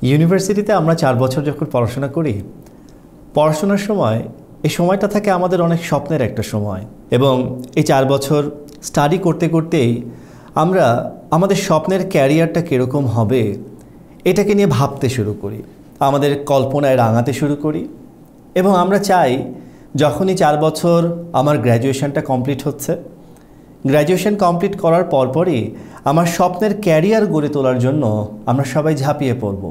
ইউনিভার্সিটিতে আমরা 4 বছর যখন পড়াশোনা করি, পড়াশোনার সময় এই সময়টা থাকে আমাদের অনেক স্বপ্নের একটা সময়। এবং এই 4 বছর স্টাডি করতে করতেই আমরা আমাদের স্বপ্নের ক্যারিয়ারটা কীরকম হবে এটাকে নিয়ে ভাবতে শুরু করি, আমাদের কল্পনায় রাঙাতে শুরু করি। এবং আমরা চাই যখনই 4 বছর আমার গ্র্যাজুয়েশনটা কমপ্লিট হচ্ছে, গ্র্যাজুয়েশন কমপ্লিট করার পরপরই আমার স্বপ্নের ক্যারিয়ার গড়ে তোলার জন্য আমরা সবাই ঝাঁপিয়ে পড়ব।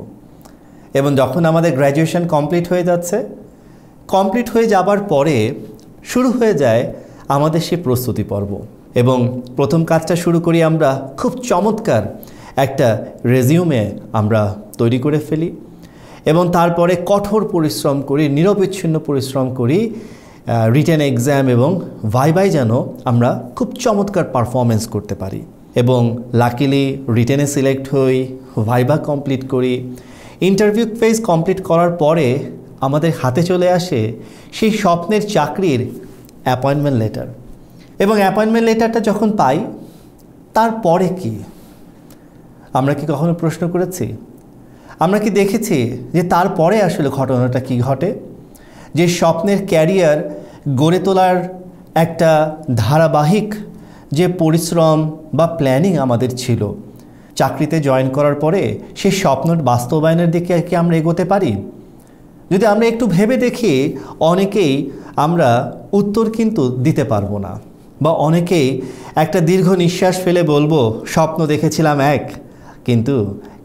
এবং যখন আমাদের গ্র্যাজুয়েশন কমপ্লিট হয়ে যাচ্ছে, কমপ্লিট হয়ে যাবার পরে শুরু হয়ে যায় আমাদের সেই প্রস্তুতি পর্ব। এবং প্রথম কাজটা শুরু করি আমরা খুব চমৎকার একটা রেজিউমে আমরা তৈরি করে ফেলি এবং তারপরে কঠোর পরিশ্রম করি, নিরবচ্ছিন্ন পরিশ্রম করি রিটেন এক্সাম এবং ভাইভায় যেন আমরা খুব চমৎকার পারফরমেন্স করতে পারি। এবং লাকিলি রিটেনে সিলেক্ট হই, ভাইভা কমপ্লিট করি। ইন্টারভিউ ফেজ কমপ্লিট করার পরে আমাদের হাতে চলে আসে সেই স্বপ্নের চাকরির অ্যাপয়েন্টমেন্ট লেটার। এবং অ্যাপয়েন্টমেন্ট লেটারটা যখন পাই, তারপরে কি? আমরা কি কখনো প্রশ্ন করেছি? আমরা কি দেখেছি যে তারপরে আসলে ঘটনাটা কি ঘটে? যে স্বপ্নের ক্যারিয়ার গড়ে তোলার একটা ধারাবাহিক যে পরিশ্রম বা প্ল্যানিং আমাদের ছিল, চাকরিতে জয়েন করার পরে সেই স্বপ্নের বাস্তবায়নের দিকে কি আমরা এগোতে পারি? যদি আমরা একটু ভেবে দেখি, অনেকেই আমরা উত্তর কিন্তু দিতে পারবো না, বা অনেকেই একটা দীর্ঘ নিঃশ্বাস ফেলে বলবো স্বপ্ন দেখেছিলাম এক, কিন্তু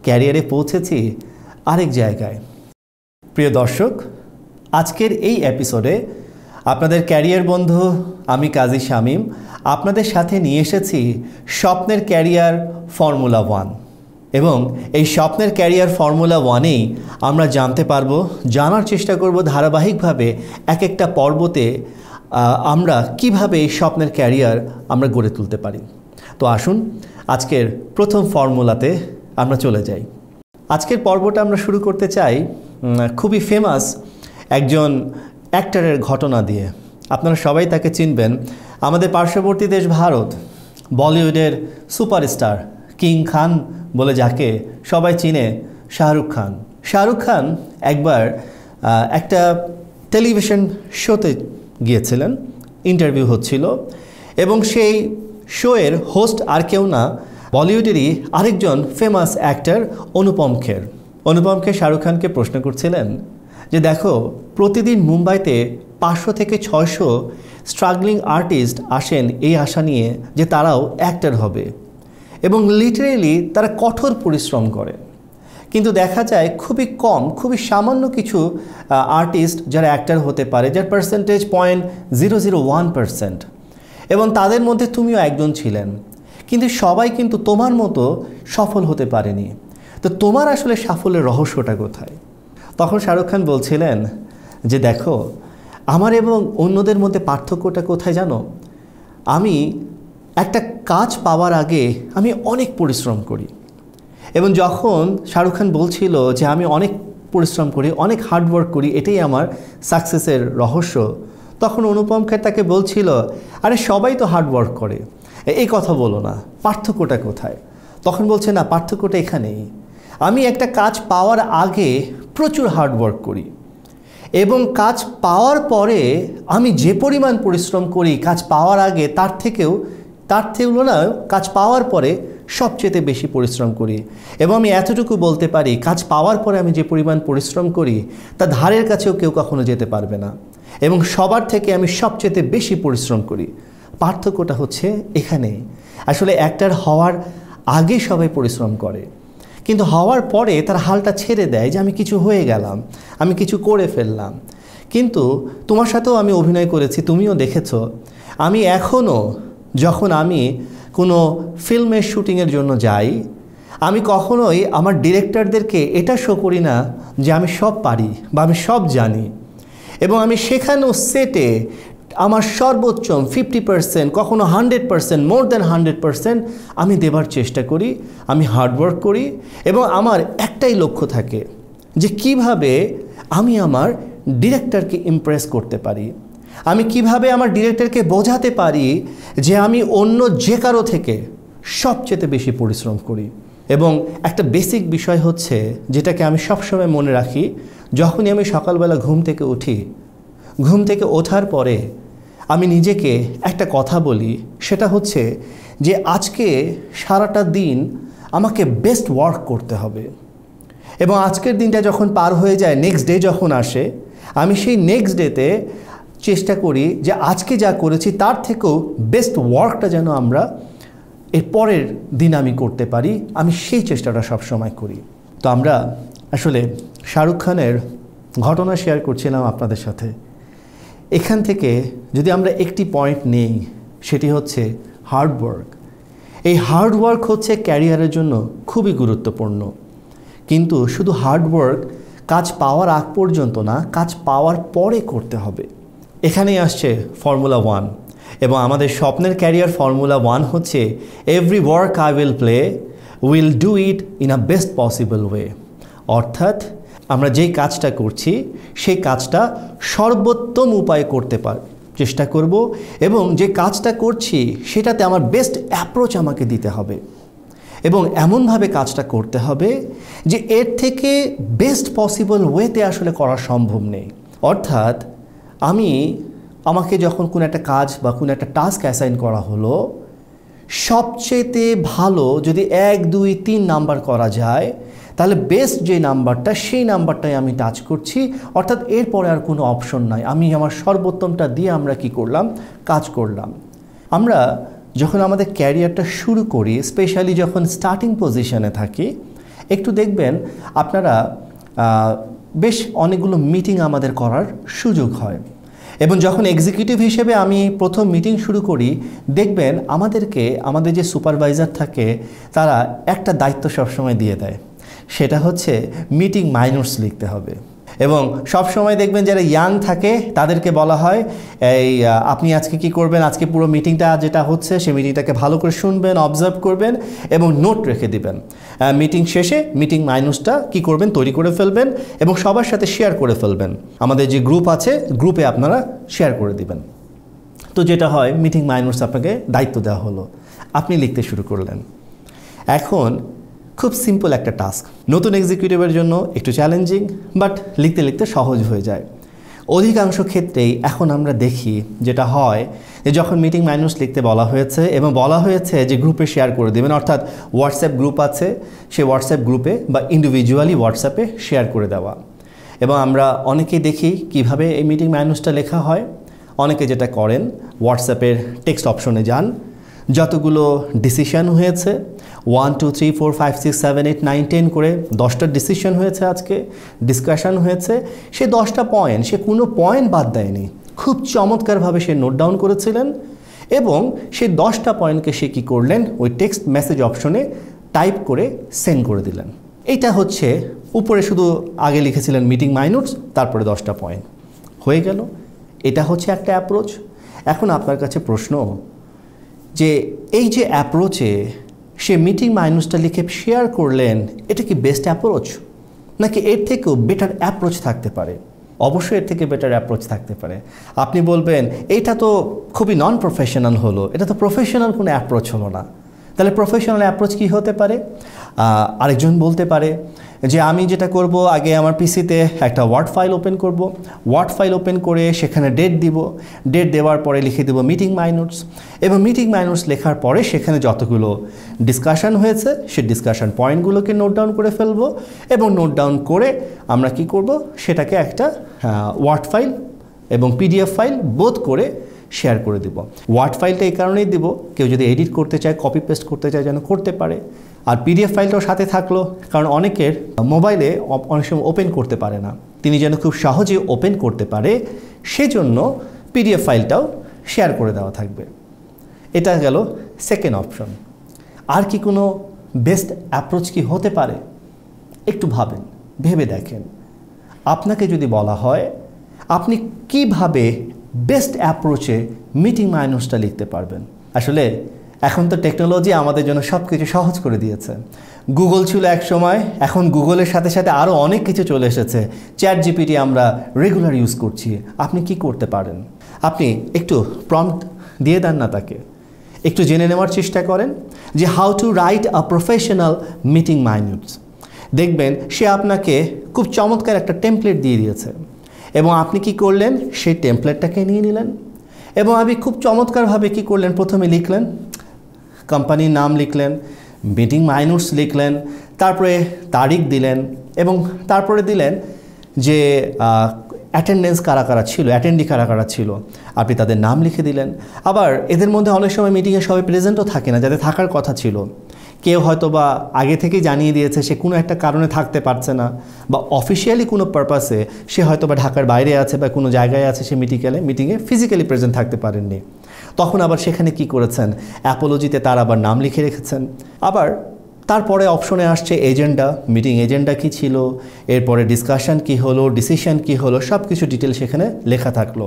ক্যারিয়ারে পৌঁছেছি আরেক জায়গায়। প্রিয় দর্শক, আজকের এই এপিসোডে আপনাদের ক্যারিয়ার বন্ধু আমি কাজী শামীম আপনাদের সাথে নিয়ে এসেছি স্বপ্নের ক্যারিয়ার ফর্মুলা 1। এবং এই স্বপ্নের ক্যারিয়ার ফর্মুলা 1-এই আমরা জানার চেষ্টা করব ধারাবাহিকভাবে এক একটা পর্বতে আমরা কিভাবে এই স্বপ্নের ক্যারিয়ার আমরা গড়ে তুলতে পারি। তো আসুন আজকের প্রথম ফর্মুলাতে আমরা চলে যাই। আজকের পর্বটা আমরা শুরু করতে চাই খুবই ফেমাস একজন অ্যাক্টরের ঘটনা দিয়ে। আপনারা সবাই তাকে চিনবেন। আমাদের পার্শ্ববর্তী দেশ ভারত, বলিউডের সুপারস্টার কিং খান বলে যাকে সবাই চিনে, শাহরুখ খান। শাহরুখ খান একবার একটা টেলিভিশন শোতে গিয়েছিলেন, ইন্টারভিউ হচ্ছিল এবং সেই শোয়ের হোস্ট আর কেউ না, বলিউডেরই আরেকজন ফেমাস অ্যাক্টর অনুপম খের। অনুপম খের শাহরুখ খানকে প্রশ্ন করছিলেন যে দেখো, প্রতিদিন মুম্বাইতে 500 থেকে 600 স্ট্রাগলিং আর্টিস্ট আসেন এই আশা নিয়ে যে তারাও অ্যাক্টর হবে এবং লিটারেলি তারা কঠোর পরিশ্রম করে, কিন্তু দেখা যায় খুবই কম, খুবই সামান্য কিছু আর্টিস্ট যারা অ্যাক্টর হতে পারে, যার পার্সেন্টেজ 0.001%। এবং তাদের মধ্যে তুমিও একজন ছিলেন, কিন্তু সবাই কিন্তু তোমার মতো সফল হতে পারেনি। তো তোমার আসলে সাফল্যের রহস্যটা কোথায়? তখন শাহরুখ খান বলছিলেন যে দেখো, আমার এবং অন্যদের মধ্যে পার্থক্যটা কোথায় জানো? আমি একটা কাজ পাওয়ার আগে আমি অনেক পরিশ্রম করি। এবং যখন শাহরুখ খান বলছিল যে আমি অনেক পরিশ্রম করি, অনেক হার্ডওয়ার্ক করি, এটাই আমার সাকসেসের রহস্য, তখন অনুপম খের তাকে বলছিল আরে সবাই তো হার্ডওয়ার্ক করে, এই কথা বলো না, পার্থক্যটা কোথায়? তখন বলছে না, পার্থক্যটা এখানেই। আমি একটা কাজ পাওয়ার আগে প্রচুর হার্ডওয়ার্ক করি এবং কাজ পাওয়ার পরে আমি যে পরিমাণ পরিশ্রম করি কাজ পাওয়ার আগে তার তুলনায় কাজ পাওয়ার পরে সবচেয়ে বেশি পরিশ্রম করি। এবং আমি এতটুকু বলতে পারি, কাজ পাওয়ার পরে আমি যে পরিমাণ পরিশ্রম করি তা ধারের কাছেও কেউ কখনো যেতে পারবে না। এবং সবার থেকে আমি সবচেয়ে বেশি পরিশ্রম করি। পার্থক্যটা হচ্ছে এখানে। আসলে অ্যাক্টর হওয়ার আগে সবাই পরিশ্রম করে, কিন্তু হওয়ার পরে তার হালটা ছেড়ে দেয় যে আমি কিছু হয়ে গেলাম, আমি কিছু করে ফেললাম। কিন্তু তোমার সাথেও আমি অভিনয় করেছি, তুমিও দেখেছো। আমি এখনও যখন আমি কোনো ফিল্মের শুটিংয়ের জন্য যাই, আমি কখনোই আমার ডিরেক্টরদেরকে এটা শো করি না যে আমি সব পারি বা আমি সব জানি। এবং আমি সেখানেও সেটে আমার সর্বোচ্চ 50%, কখনো 100%, মোর দ্যান 100% আমি দেবার চেষ্টা করি। আমি হার্ডওয়ার্ক করি এবং আমার একটাই লক্ষ্য থাকে যে কিভাবে আমি আমার ডিরেক্টরকে ইমপ্রেস করতে পারি, আমি কিভাবে আমার ডিরেক্টরকে বোঝাতে পারি যে আমি অন্য যে কারো থেকে সবচেয়ে বেশি পরিশ্রম করি। এবং একটা বেসিক বিষয় হচ্ছে যেটাকে আমি সবসময় মনে রাখি, যখনই আমি সকালবেলা ঘুম থেকে উঠি, ঘুম থেকে ওঠার পরে আমি নিজেকে একটা কথা বলি, সেটা হচ্ছে যে আজকে সারাটা দিন আমাকে বেস্ট ওয়ার্ক করতে হবে। এবং আজকের দিনটা যখন পার হয়ে যায়, নেক্সট ডে যখন আসে, আমি সেই নেক্সট ডেতে চেষ্টা করি যে আজকে যা করেছি তার থেকেও বেস্ট ওয়ার্কটা যেন আমরা এর পরের দিন আমি করতে পারি, আমি সেই চেষ্টাটা সবসময় করি। তো আমরা আসলে শাহরুখ খানের ঘটনা শেয়ার করছিলাম আপনাদের সাথে। এখান থেকে যদি আমরা একটি পয়েন্ট নেই, সেটি হচ্ছে হার্ডওয়ার্ক। এই হার্ডওয়ার্ক হচ্ছে ক্যারিয়ারের জন্য খুবই গুরুত্বপূর্ণ। কিন্তু শুধু হার্ডওয়ার্ক কাজ পাওয়ার আগ পর্যন্ত না, কাজ পাওয়ার পরে করতে হবে। এখানেই আসছে ফর্মুলা 1 এবং আমাদের স্বপ্নের ক্যারিয়ার ফর্মুলা 1 হচ্ছে every work I will do it in a best possible way. অর্থাৎ আমরা যেই কাজটা করছি সেই কাজটা সর্বোত্তম উপায়ে করতে চেষ্টা করব এবং যে কাজটা করছি সেটাতে আমার বেস্ট অ্যাপ্রোচ আমাকে দিতে হবে এবং এমনভাবে কাজটা করতে হবে যে এর থেকে বেস্ট পসিবল ওয়েতে আসলে করা সম্ভব নেই। অর্থাৎ আমাকে যখন কোনো একটা কাজ বা কোনো একটা টাস্ক অ্যাসাইন করা হলো, সবচেয়ে ভালো যদি 1, 2, 3 নাম্বার করা যায়, তাহলে বেস্ট যে নাম্বারটা সেই নাম্বারটাই আমি টাচ করছি। অর্থাৎ এরপরে আর কোনো অপশন নাই, আমি আমার সর্বোত্তমটা দিয়ে আমরা কি করলাম, কাজ করলাম। আমরা যখন আমাদের ক্যারিয়ারটা শুরু করি, স্পেশালি যখন স্টার্টিং পজিশনে থাকি, একটু দেখবেন আপনারা বেশ অনেকগুলো মিটিং আমাদের করার সুযোগ হয়। এবং যখন এক্সিকিউটিভ হিসেবে আমি প্রথম মিটিং শুরু করি, দেখবেন আমাদের যে সুপারভাইজার থাকে তারা একটা দায়িত্ব সবসময় দিয়ে দেয়, সেটা হচ্ছে মিটিং মাইনটস লিখতে হবে। এবং সব সময় দেখবেন যারা ইয়াং থাকে তাদেরকে বলা হয় আপনি আজকে কি করবেন, আজকে পুরো মিটিংটা যেটা হচ্ছে সেই মিটিংটাকে ভালো করে শুনবেন, অবজার্ভ করবেন এবং নোট রেখে দিবেন। মিটিং শেষে মিটিং মাইনটসটা কি করবেন, তৈরি করে ফেলবেন এবং সবার সাথে শেয়ার করে ফেলবেন। আমাদের যে গ্রুপ আছে, গ্রুপে আপনারা শেয়ার করে দিবেন। তো যেটা হয়, মিটিং মাইনটস আপনাকে দায়িত্ব দেওয়া হলো, আপনি লিখতে শুরু করলেন। এখন খুব সিম্পল একটা টাস্ক, নতুন এক্সিকিউটিভের জন্য একটু চ্যালেঞ্জিং, বাট লিখতে লিখতে সহজ হয়ে যায়। অধিকাংশ ক্ষেত্রেই এখন আমরা দেখি যেটা হয় যে যখন মিটিং মাইনটস লিখতে বলা হয়েছে এবং বলা হয়েছে যে গ্রুপে শেয়ার করে দেবেন, অর্থাৎ হোয়াটসঅ্যাপ গ্রুপ আছে, সেই হোয়াটসঅ্যাপ গ্রুপে বা ইন্ডিভিজুয়ালি হোয়াটসঅ্যাপে শেয়ার করে দেওয়া। এবং আমরা অনেকেই দেখি কিভাবে এই মিটিং মাইনটসটা লেখা হয়। অনেকে যেটা করেন, হোয়াটসঅ্যাপের টেক্সট অপশনে যান, যতগুলো ডিসিশন হয়েছে 1, 2, 3, 4, 5, 6, 7, 8, 9, 10 করে 10টা ডিসিশন হয়েছে, আজকে ডিসকাশন হয়েছে, সে 10টা পয়েন্ট, সে কোনো পয়েন্ট বাদ দেয়নি, খুব চমৎকারভাবে সে নোট ডাউন করেছিলেন এবং সেই 10টা পয়েন্টকে সে কী করলেন, ওই টেক্সট মেসেজ অপশনে টাইপ করে সেন্ড করে দিলেন। এইটা হচ্ছে উপরে শুধু আগে লিখেছিলেন মিটিং মাইনটস, তারপরে 10টা পয়েন্ট হয়ে গেল। এটা হচ্ছে একটা অ্যাপ্রোচ। এখন আপনার কাছে প্রশ্ন যে এই যে অ্যাপ্রোচে সে মিটিং মাইনটসটা লিখে শেয়ার করলেন, এটা কি বেস্ট অ্যাপ্রোচ নাকি এর থেকেও বেটার অ্যাপ্রোচ থাকতে পারে? অবশ্যই এর থেকে বেটার অ্যাপ্রোচ থাকতে পারে। আপনি বলবেন এটা তো খুবই নন প্রফেশনাল হলো, এটা তো প্রফেশনাল কোনো অ্যাপ্রোচ হলো না। তাহলে প্রফেশনাল অ্যাপ্রোচ কী হতে পারে? আরেকজন বলতে পারে যে আমি যেটা করব, আগে আমার পিসিতে একটা ওয়ার্ড ফাইল ওপেন করব, ওয়ার্ড ফাইল ওপেন করে সেখানে ডেট দিব, ডেট দেওয়ার পরে লিখে দেব মিটিং মাইনটস এবং মিটিং মাইনটস লেখার পরে সেখানে যতগুলো ডিসকাশন হয়েছে সেই ডিসকাশন পয়েন্টগুলোকে নোট ডাউন করে ফেলবো এবং নোট ডাউন করে আমরা কি করব, সেটাকে একটা ওয়ার্ড ফাইল এবং পিডিএফ ফাইল বোধ করে শেয়ার করে দেব। ওয়ার্ড ফাইলটা এই কারণেই দেব, কেউ যদি এডিট করতে চায়, কপি পেস্ট করতে চায় যেন করতে পারে। আর পিডিএফ ফাইলটাও সাথে থাকলো, কারণ অনেকের মোবাইলে অনেক সময় ওপেন করতে পারে না, তিনি যেন খুব সহজে ওপেন করতে পারে সেজন্য পিডিএফ ফাইলটাও শেয়ার করে দেওয়া থাকবে। এটা গেল সেকেন্ড অপশন। আর কি কোনো বেস্ট অ্যাপ্রোচ কি হতে পারে? একটু ভাবেন, ভেবে দেখেন। আপনাকে যদি বলা হয় আপনি কিভাবে বেস্ট অ্যাপ্রোচে মিটিং মাইনটসটা লিখতে পারবেন। আসলে এখন তো টেকনোলজি আমাদের জন্য সব কিছু সহজ করে দিয়েছে। গুগল ছিল এক সময়, এখন গুগলের সাথে সাথে আরও অনেক কিছু চলে এসেছে। চ্যাট জিপিটি আমরা রেগুলার ইউজ করছি। আপনি কি করতে পারেন? আপনি একটু প্রম্পট দিয়ে দেন না তাকে, একটু জেনে নেওয়ার চেষ্টা করেন যে how to write a professional meeting minutes. দেখবেন সে আপনাকে খুব চমৎকার একটা টেমপ্লেট দিয়ে দিয়েছে এবং আপনি কি করলেন, সেই টেমপ্লেটটাকে নিয়ে নিলেন এবং আপনি খুব চমৎকারভাবে কি করলেন, প্রথমে লিখলেন কোম্পানির নাম, লিখলেন মিটিং মাইনিউটস, লিখলেন তারপরে তারিখ দিলেন এবং তারপরে দিলেন যে অ্যাটেন্ডেন্স কারা কারা ছিল, অ্যাটেন্ডি কারা কারা ছিল, আপনি তাদের নাম লিখে দিলেন। আবার এদের মধ্যে অনেক সময় মিটিংয়ে সবাই প্রেজেন্টও থাকে না, যাদের থাকার কথা ছিল। কেউ হয়তো বা আগে থেকেই জানিয়ে দিয়েছে সে কোনো একটা কারণে থাকতে পারছে না, বা অফিসিয়ালি কোনো পারপাসে সে হয়তো বা ঢাকার বাইরে আছে বা কোনো জায়গায় আছে, সে মিটিংয়ে ফিজিক্যালি প্রেজেন্ট থাকতে পারেননি। তখন আবার সেখানে কি করেছেন, অ্যাপোলজিতে তার আবার নাম লিখে রেখেছেন। আবার তারপরে অপশনে আসছে এজেন্ডা, মিটিং এজেন্ডা কী ছিল, এরপরে ডিসকাশন কি হলো, ডিসিশন কি হলো, সব কিছু ডিটেল সেখানে লেখা থাকলো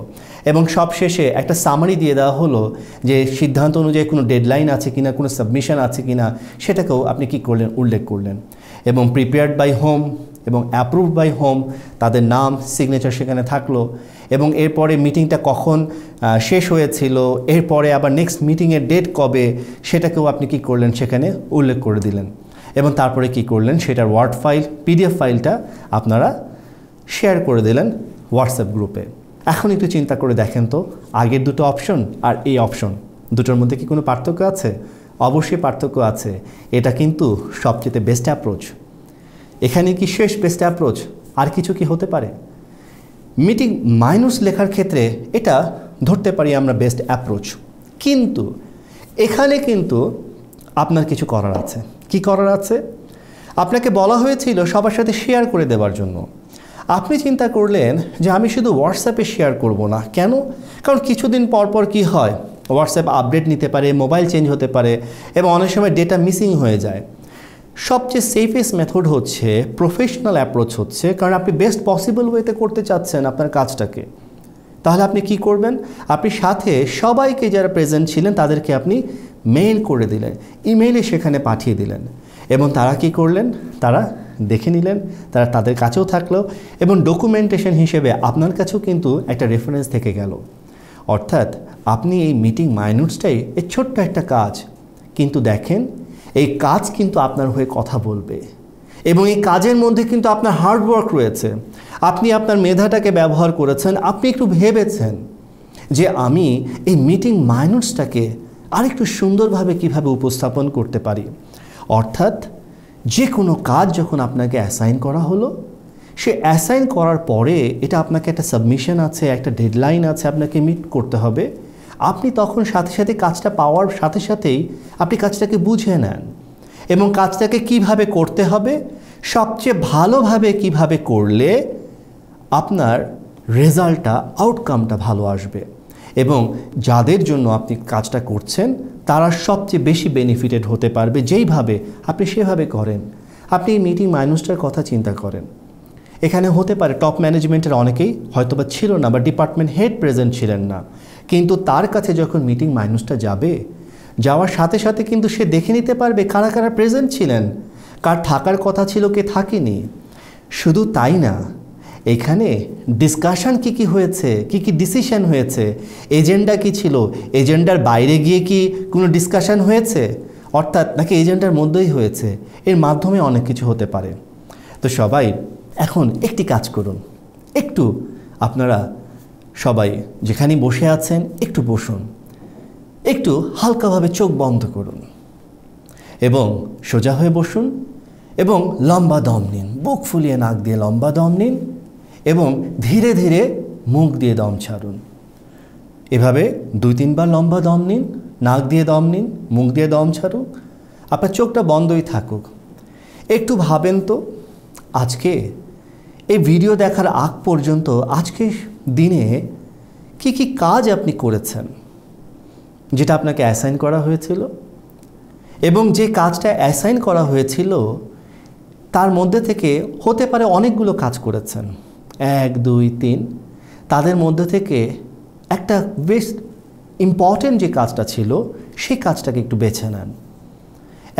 এবং সব শেষে একটা সামারি দিয়ে দেওয়া হলো যে সিদ্ধান্ত অনুযায়ী কোনো ডেডলাইন আছে কিনা, কোনো সাবমিশন আছে কিনা, সেটাকেও আপনি কি করলেন, উল্লেখ করলেন। এবং প্রিপেয়ার্ড বাই হোম এবং অ্যাপ্রুভড বাই হোম, তাদের নাম সিগনেচার সেখানে থাকলো এবং এরপরে মিটিংটা কখন শেষ হয়েছিল, এরপরে আবার নেক্সট মিটিংয়ের ডেট কবে, সেটাকেও আপনি কি করলেন, সেখানে উল্লেখ করে দিলেন। এবং তারপরে কি করলেন, সেটার ওয়ার্ড ফাইল, পিডিএফ ফাইলটা আপনারা শেয়ার করে দিলেন হোয়াটসঅ্যাপ গ্রুপে। এখন একটু চিন্তা করে দেখেন তো, আগের দুটো অপশন আর এই অপশন দুটোর মধ্যে কি কোনো পার্থক্য আছে? অবশ্যই পার্থক্য আছে। এটা কিন্তু সবচেয়ে বেস্ট অ্যাপ্রোচ। এখানে কি শেষ বেস্ট অ্যাপ্রোচ? আর কিছু কি হতে পারে? মিটিং মাইনিউটস লেখার ক্ষেত্রে এটা ধরতে পারি আমরা বেস্ট অ্যাপ্রোচ, কিন্তু এখানে কিন্তু আপনার কিছু করার আছে। কি করার আছে? আপনাকে বলা হয়েছিল সবার সাথে শেয়ার করে দেওয়ার জন্য। আপনি চিন্তা করলেন যে আমি শুধু হোয়াটসঅ্যাপে শেয়ার করব না। কেন? কারণ কিছুদিন পর পর কী হয়, হোয়াটসঅ্যাপ আপডেট নিতে পারে, মোবাইল চেঞ্জ হতে পারে এবং অনেক সময় ডেটা মিসিং হয়ে যায়। সবচেয়ে সেফেস্ট মেথড হচ্ছে প্রফেশনাল অ্যাপ্রোচ হচ্ছে, কারণ আপনি বেস্ট পসিবল ওয়েতে করতে চাচ্ছেন আপনার কাজটাকে। তাহলে আপনি কি করবেন? আপনি সাথে সবাইকে যারা প্রেজেন্ট ছিলেন তাদেরকে আপনি মেইল করে দিলেন, ইমেইলে সেখানে পাঠিয়ে দিলেন এবং তারা কি করলেন, তারা দেখে নিলেন, তারা তাদের কাছেও থাকলো এবং ডকুমেন্টেশন হিসেবে আপনার কাছেও কিন্তু একটা রেফারেন্স থেকে গেল। অর্থাৎ আপনি এই মিটিং মাইনিউটসটাই এই ছোট্ট একটা কাজ, কিন্তু দেখেন এই কাজ কিন্তু আপনার হয়ে কথা বলবে এবং এই কাজের মধ্যে কিন্তু আপনার হার্ডওয়ার্ক রয়েছে। আপনি আপনার মেধাটাকে ব্যবহার করেছেন, আপনি একটু ভেবেছেন যে আমি এই মিটিং মাইনিউটসটাকে আরেকটু সুন্দরভাবে কিভাবে উপস্থাপন করতে পারি। অর্থাৎ যে কোনো কাজ যখন আপনাকে অ্যাসাইন করা হলো, সে অ্যাসাইন করার পরে এটা আপনাকে একটা সাবমিশন আছে, একটা ডেডলাইন আছে, আপনাকে মিট করতে হবে। আপনি তখন সাথে সাথে কাজটা পাওয়ার সাথে সাথেই আপনি কাজটাকে বুঝে নেন এবং কাজটাকে কিভাবে করতে হবে, সবচেয়ে ভালোভাবে কিভাবে করলে আপনার রেজাল্টটা, আউটকামটা ভালো আসবে এবং যাদের জন্য আপনি কাজটা করছেন তারা সবচেয়ে বেশি বেনিফিটেড হতে পারবে যেইভাবে আপনি সেভাবে করেন। আপনি এই মিটিং মাইনিউটসটার কথা চিন্তা করেন। এখানে হতে পারে টপ ম্যানেজমেন্টের অনেকেই হয়তোবা ছিল না বা ডিপার্টমেন্ট হেড প্রেজেন্ট ছিলেন না, কিন্তু তার কাছে যখন মিটিং মাইনিউটসটা যাবে, যাওয়ার সাথে সাথে কিন্তু সে দেখে নিতে পারবে কারা কারা প্রেজেন্ট ছিলেন, কার থাকার কথা ছিল, কে থাকেনি। শুধু তাই না, এখানে ডিসকাশন কি হয়েছে, কি ডিসিশন হয়েছে, এজেন্ডা কি ছিল, এজেন্ডার বাইরে গিয়ে কি কোনো ডিসকাশন হয়েছে, অর্থাৎ নাকি এজেন্ডার মধ্যেই হয়েছে, এর মাধ্যমে অনেক কিছু হতে পারে। তো সবাই এখন একটি কাজ করুন, একটু আপনারা সবাই যেখানে বসে আছেন একটু বসুন, একটু হালকাভাবে চোখ বন্ধ করুন এবং সোজা হয়ে বসুন এবং লম্বা দম নিন, বুক ফুলিয়ে নাক দিয়ে লম্বা দম নিন এবং ধীরে ধীরে মুখ দিয়ে দম ছাড়ুন। এভাবে 2-3 বার লম্বা দম নিন, নাক দিয়ে দম নিন, মুখ দিয়ে দম ছাড়ুন, আপনার চোখটা বন্ধই থাকুক। একটু ভাবেন তো, আজকে এই ভিডিও দেখার আগ পর্যন্ত আজকের দিনে কি কাজ আপনি করেছেন যেটা আপনাকে অ্যাসাইন করা হয়েছিল, এবং যে কাজটা অ্যাসাইন করা হয়েছিল তার মধ্যে থেকে হতে পারে অনেকগুলো কাজ করেছেন, 1, 2, 3, তাদের মধ্যে থেকে একটা বেশ ইম্পর্টেন্ট যে কাজটা ছিল সেই কাজটাকে একটু বেছে নেন।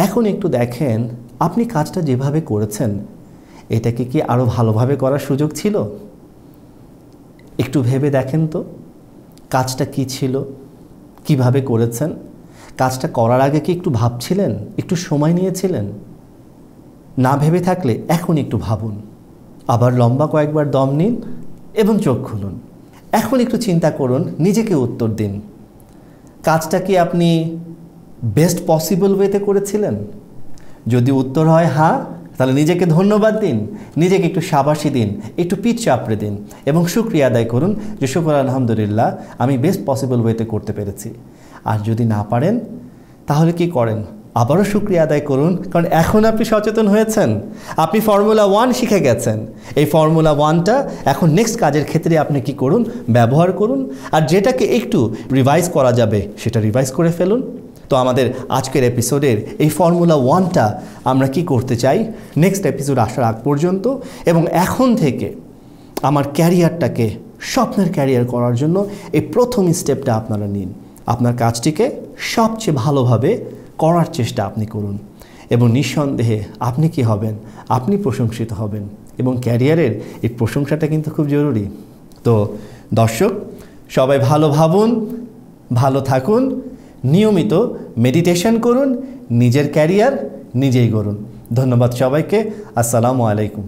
এখন একটু দেখেন আপনি কাজটা যেভাবে করেছেন এটাকে কি আরও ভালোভাবে করার সুযোগ ছিল? একটু ভেবে দেখেন তো কাজটা কি ছিল, কিভাবে করেছেন, কাজটা করার আগে কি একটু ভাবছিলেন, একটু সময় নিয়েছিলেন? না ভেবে থাকলে এখন একটু ভাবুন, আবার লম্বা কয়েকবার দম নিন এবং চোখ খুলুন। এখন একটু চিন্তা করুন, নিজেকে উত্তর দিন, কাজটা কি আপনি বেস্ট পসিবল ওয়েতে করেছিলেন? যদি উত্তর হয় হ্যাঁ, তাহলে নিজেকে ধন্যবাদ দিন, নিজেকে একটু শাবাশি দিন, একটু পিঠ চাপড়ে দিন এবং শুকরিয়া আদায় করুন যে শুকর আলহামদুলিল্লাহ আমি বেস্ট পসিবল ওয়েতে করতে পেরেছি। আর যদি না পারেন তাহলে কি করেন? আবারও শুকরিয়া আদায় করুন, কারণ এখন আপনি সচেতন হয়েছেন, আপনি ফর্মুলা 1 শিখে গেছেন। এই ফর্মুলা 1টা এখন নেক্সট কাজের ক্ষেত্রে আপনি কি করুন? ব্যবহার করুন। আর যেটাকে একটু রিভাইজ করা যাবে সেটা রিভাইজ করে ফেলুন। তো আমাদের আজকের এপিসোডের এই ফর্মুলা 1টা আমরা কি করতে চাই নেক্সট এপিসোড আসার আগ পর্যন্ত, এবং এখন থেকে আমার ক্যারিয়ারটাকে স্বপ্নের ক্যারিয়ার করার জন্য এই প্রথম স্টেপটা আপনারা নিন। আপনার কাজটিকে সবচেয়ে ভালোভাবে করার চেষ্টা আপনি করুন এবং নিঃসন্দেহে আপনি কি হবেন? আপনি প্রশংসিত হবেন, এবং ক্যারিয়ারের এই প্রশংসাটা কিন্তু খুব জরুরি। তো দর্শক, সবাই ভালো ভাবুন, ভালো থাকুন, নিয়মিত মেডিটেশন করুন, নিজের ক্যারিয়ার নিজেই গড়ুন। ধন্যবাদ সবাইকে। আসসালামু আলাইকুম।